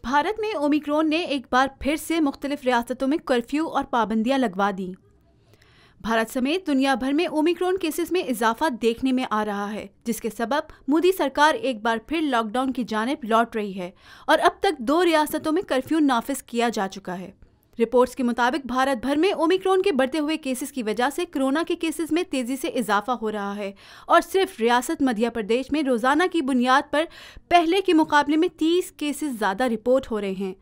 भारत में ओमिक्रॉन ने एक बार फिर से मुख्तलिफ रियासतों में कर्फ्यू और पाबंदियां लगवा दी। भारत समेत दुनिया भर में ओमिक्रॉन केसेस में इजाफा देखने में आ रहा है, जिसके सबब मोदी सरकार एक बार फिर लॉकडाउन की जानिब लौट रही है और अब तक 2 रियासतों में कर्फ्यू नाफिज किया जा चुका है। रिपोर्ट्स के मुताबिक भारत भर में ओमिक्रॉन के बढ़ते हुए केसेस की वजह से कोरोना के केसेस में तेजी से इजाफा हो रहा है और सिर्फ रियासत मध्य प्रदेश में रोजाना की बुनियाद पर पहले के मुकाबले में 30 केसेस ज़्यादा रिपोर्ट हो रहे हैं।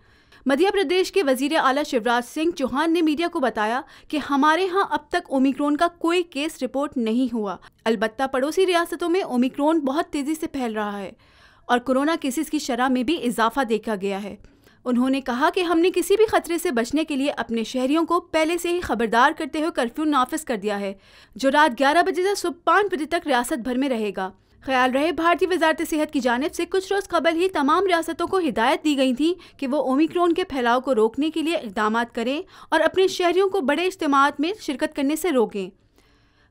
मध्य प्रदेश के वजीर आला शिवराज सिंह चौहान ने मीडिया को बताया कि हमारे यहाँ अब तक ओमिक्रॉन का कोई केस रिपोर्ट नहीं हुआ। अलबत्ता पड़ोसी रियासतों में ओमिक्रॉन बहुत तेजी से फैल रहा है और कोरोना केसेस की शरह में भी इजाफा देखा गया है। उन्होंने कहा कि हमने किसी भी खतरे से बचने के लिए अपने शहरियों को पहले से ही खबरदार करते हुए कर्फ्यू नाफिज कर दिया है, जो रात 11 बजे से सुबह 5 बजे तक रियासत भर में रहेगा। ख्याल रहे, भारतीय वजारत सेहत की जानिब से कुछ रोज़ कबल ही तमाम रियासतों को हिदायत दी गई थी कि वो ओमिक्रॉन के फैलाव को रोकने के लिए इक़दाम करें और अपने शहरियों को बड़े इज्तिमात में शिरकत करने से रोकें।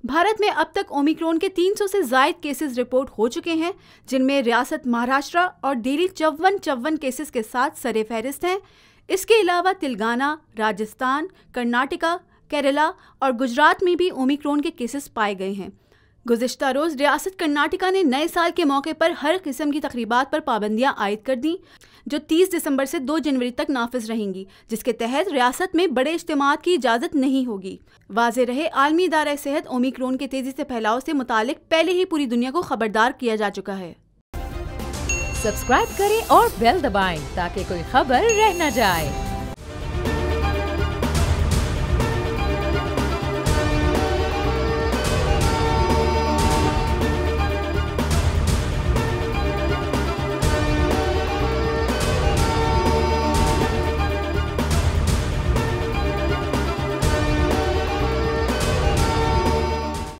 भारत में अब तक ओमिक्रॉन के 300 से ज़ायद केसेस रिपोर्ट हो चुके हैं, जिनमें रियासत महाराष्ट्र और दिल्ली 54 केसेस के साथ सरे फहरिस्त हैं। इसके अलावा तेलंगाना, राजस्थान, कर्नाटका, केरला और गुजरात में भी ओमिक्रॉन के केसेस पाए गए हैं। गुज़िश्ता रोज़ रियासत कर्नाटका ने नए साल के मौके पर हर किस्म की तकरीबात पर पाबंदियां आयद कर दी, जो 30 दिसंबर से 2 जनवरी तक नाफिज रहेंगी, जिसके तहत रियासत में बड़े इज्तिमात की इजाज़त नहीं होगी। वाज़े रहे, आलमी इदारा सेहत ओमिक्रॉन के तेज़ी से फैलाव से मुतालिक पहले ही पूरी दुनिया को खबरदार किया जा चुका है। सब्सक्राइब करें और बेल दबाएं ताकि कोई खबर रह न जाए।